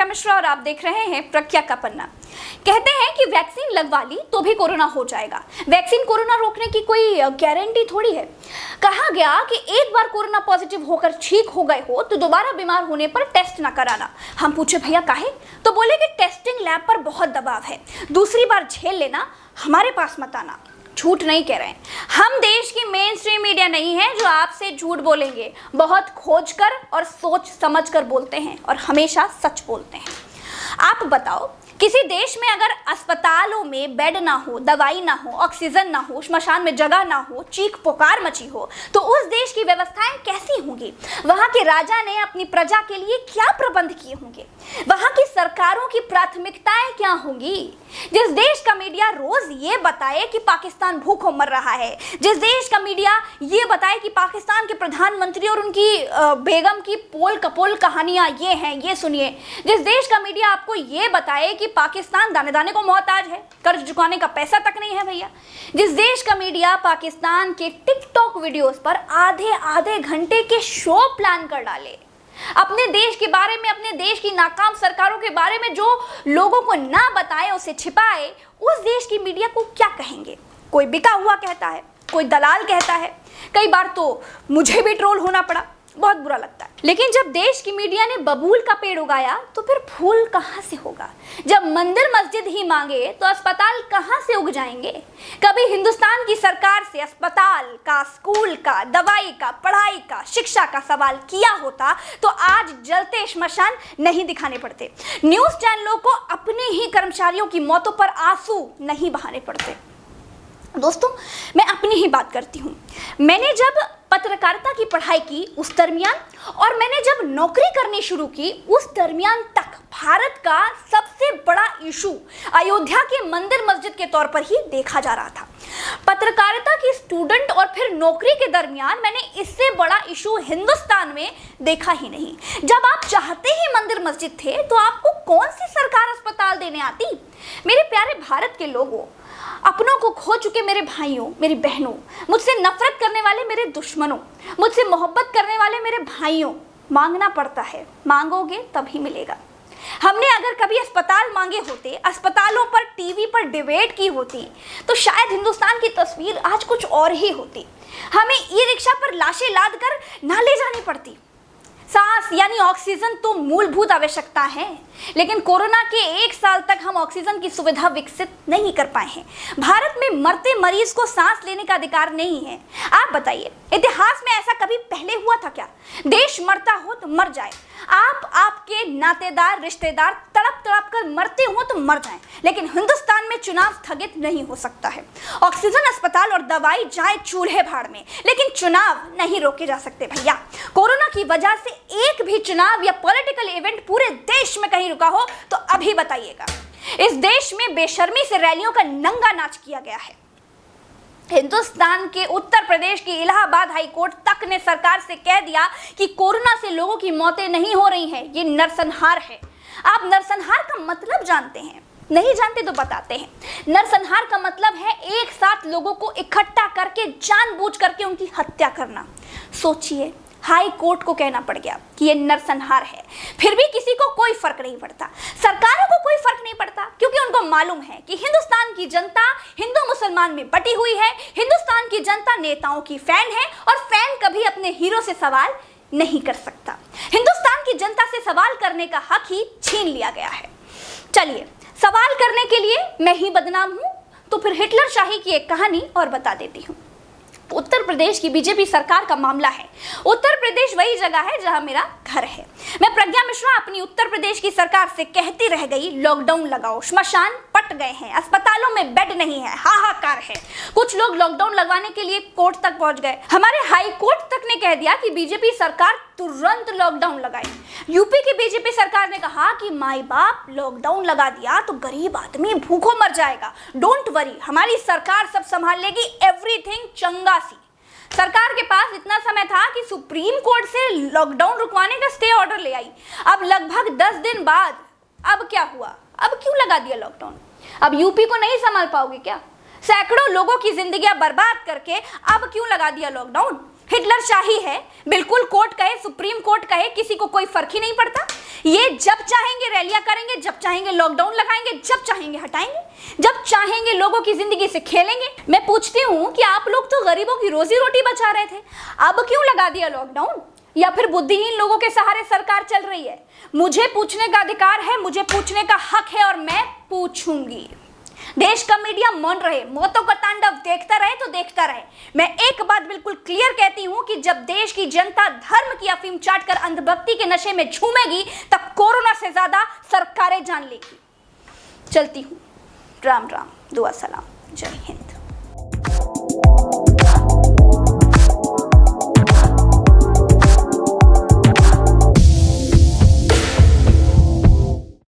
प्रज्ञा मिश्रा और आप देख रहे हैं प्रज्ञा का पन्ना। कहते हैं कि वैक्सीन लगवा ली तो भी कोरोना हो जाएगा। वैक्सीन कोरोना रोकने की कोई गारंटी थोड़ी है। कहा गया कि एक बार कोरोना पॉजिटिव होकर ठीक हो गए हो तो दोबारा बीमार होने पर टेस्ट ना कराना। हम पूछे भैया काहे, तो बोले कि टेस्टिंग लैब पर बहुत दबाव है, दूसरी बार झेल लेना, हमारे पास मत आना। झूठ नहीं कह रहे हैं, हम देश की मेन स्ट्रीम मीडिया नहीं है जो आपसे झूठ बोलेंगे। बहुत खोज कर और सोच समझ कर बोलते हैं और हमेशा सच बोलते हैं। आप बताओ, किसी देश में अगर अस्पतालों में बेड ना हो, दवाई ना हो, ऑक्सीजन ना हो, श्मशान में जगह ना हो, चीख पुकार मची हो, तो उस देश की व्यवस्थाएं कैसी होंगी? वहां के राजा ने अपनी प्रजा के लिए क्या प्रबंध किए होंगे? वहां की सरकारों की प्राथमिकताएं क्या होंगी? जिस देश का मीडिया रोज ये बताए कि पाकिस्तान भूखों मर रहा है, जिस देश का मीडिया ये बताए कि पाकिस्तान के प्रधानमंत्री और उनकी बेगम की पोल कपोल कहानियां ये हैं, ये सुनिए। जिस देश का मीडिया आपको ये बताए कि पाकिस्तान दाने दाने को मोहताज है, कर्ज चुकाने का पैसा तक नहीं है भैया। जिस देश का मीडिया पाकिस्तान के टिकटॉक वीडियोस पर आधे आधे घंटे के शो प्लान कर डाले, अपने देश के बारे में, अपने देश की नाकाम सरकारों के बारे में जो लोगों को ना बताए उसे छिपाए, उस देश की मीडिया को क्या कहेंगे? कोई बिका हुआ कहता है, कोई दलाल कहता है। कई बार तो मुझे भी ट्रोल होना पड़ा, बहुत बुरा लगता है। लेकिन जब देश की मीडिया ने बबूल का पेड़ उगाया तो फिर फूल कहां से होगा? जब मंदिर मस्जिद ही मांगे तो अस्पताल कहां से उग जाएंगे? कभी हिंदुस्तान की सरकार से अस्पताल का, स्कूल का, दवाई का, पढ़ाई का, शिक्षा का सवाल किया होता तो आज जलते श्मशान नहीं दिखाने पड़ते, न्यूज चैनलों को अपने ही कर्मचारियों की मौतों पर आंसू नहीं बहाने पड़ते। दोस्तों, मैं अपनी ही बात करती हूँ। मैंने जब पत्रकारिता की पढ़ाई की उस दरमियान और मैंने जब नौकरी करनी शुरू की उस दरमियान तक भारत का सबसे बड़ा इशू अयोध्या के मंदिर मस्जिद के तौर पर ही देखा जा रहा था। पत्रकारिता की स्टूडेंट और फिर नौकरी के दरमियान मैंने इससे बड़ा इशू हिंदुस्तान में देखा ही नहीं। जब आप चाहते ही मंदिर मस्जिद थे तो आपको कौन सी सरकार अस्पताल देने आती? मेरे प्यारे भारत के लोगों, अपनों को खो चुके मेरे भाइयों, मेरी बहनों, मुझसे नफरत करने वाले मेरे दुश्मनों, मुझसे मोहब्बत करने वाले मेरे भाइयों, मांगना पड़ता है, मांगोगे तभी मिलेगा। हमने अगर कभी अस्पताल मांगे होते, अस्पतालों पर टीवी पर डिबेट की होती, तो शायद हिंदुस्तान की तस्वीर आज कुछ और ही होती। हमें ई रिक्शा पर लाशें लाद कर ना ले जानी पड़ती। सांस यानी ऑक्सीजन तो मूलभूत आवश्यकता है, लेकिन कोरोना के 1 साल तक हम ऑक्सीजन की सुविधा विकसित नहीं कर पाए हैं। भारत में मरते मरीज को सांस लेने का अधिकार नहीं है। आप बताइए, इतिहास में ऐसा कभी पहले हुआ था क्या? देश मरता हो तो मर जाए, आपके नातेदार रिश्तेदार तड़प तड़प कर मरते हो तो मर जाएं, लेकिन हिंदुस्तान में चुनाव स्थगित नहीं हो सकता है। ऑक्सीजन, अस्पताल और दवाई जाए चूल्हे भाड़ में, लेकिन चुनाव नहीं रोके जा सकते भैया। कोरोना की वजह से एक भी चुनाव या पॉलिटिकल इवेंट पूरे देश में कहीं रुका हो तो अभी बताइएगा। इस देश में बेशर्मी से रैलियों का नंगा नाच किया गया है। हिंदुस्तान के उत्तर प्रदेश की इलाहाबाद हाई कोर्ट तक ने सरकार से कह दिया कि कोरोना से लोगों की मौतें नहीं हो रही हैं, ये नरसंहार है। आप नरसंहार का मतलब जानते हैं? नहीं जानते तो बताते हैं। नरसंहार का मतलब है एक साथ लोगों को इकट्ठा करके जानबूझ करके उनकी हत्या करना। सोचिए, हाई कोर्ट को कहना पड़ गया कि ये नरसंहार है, फिर भी किसी को कोई फर्क नहीं पड़ता। सरकारों को कोई फर्क नहीं पड़ता, क्योंकि उनको मालूम है कि हिंदुस्तान की जनता हिंदू मुसलमान में बटी हुई है। हिंदुस्तान की जनता नेताओं की फैन है और फैन कभी अपने हीरो से सवाल नहीं कर सकता। हिंदुस्तान की जनता से सवाल करने का हक ही छीन लिया गया है। चलिए, सवाल करने के लिए मैं ही बदनाम हूं, तो फिर हिटलर शाही की एक कहानी और बता देती हूं। उत्तर प्रदेश की बीजेपी सरकार का मामला है। उत्तर प्रदेश वही जगह है जहां मेरा घर है। मैं प्रज्ञा मिश्रा अपनी उत्तर प्रदेश की सरकार से कहती रह गई, लॉकडाउन लगाओ, श्मशान पट गए हैं, अस्पतालों में बेड नहीं है, हाहाकार है। कुछ लोग लॉकडाउन लगवाने के लिए कोर्ट तक पहुंच गए। हमारे हाई कोर्ट तक ने कह दिया कि बीजेपी सरकार तुरंत लॉकडाउन लगाए। यूपी की बीजेपी सरकार ने कहा कि माई बाप, लॉकडाउन लगा दिया तो गरीब आदमी भूखों मर जाएगा, डोंट वरी, हमारी सरकार सब संभाल लेगी, एवरीथिंग चंगा सी। सरकार के पास इतना समय था कि सुप्रीम कोर्ट से लॉकडाउन रुकवाने का स्टे ऑर्डर ले आई। अब लगभग 10 दिन बाद अब क्या हुआ? अब क्यों लगा दिया लॉकडाउन? अब यूपी को नहीं संभाल पाओगे क्या? सैकड़ों लोगों की जिंदगियां बर्बाद करके अब क्यों लगा दिया लॉकडाउन? हिटलर शाही है, बिल्कुल कोर्ट कहे, सुप्रीम कोर्ट कहे, किसी को कोई फर्क ही नहीं पड़ता। ये जब चाहेंगे रैलियां करेंगे, जब चाहेंगे लॉकडाउन लगाएंगे, जब चाहेंगे हटाएंगे, जब चाहेंगे लोगों की जिंदगी से खेलेंगे। मैं पूछती हूं कि आप लोग तो गरीबों की रोजी रोटी बचा रहे थे, अब क्यों लगा दिया लॉकडाउन? या फिर बुद्धिहीन लोगों के सहारे सरकार चल रही है? मुझे पूछने का अधिकार है, मुझे पूछने का हक है और मैं पूछूंगी। देश का मीडिया मौन रहे, मौतों का तांडव देखता रहे तो देखता रहे। मैं एक बात बिल्कुल क्लियर कहती हूं कि जब देश की जनता धर्म की अफीम चाटकर अंधभक्ति के नशे में झूमेगी, तब कोरोना से ज्यादा सरकारें जान लेगी। चलती हूं। राम राम, दुआ सलाम, जय हिंद।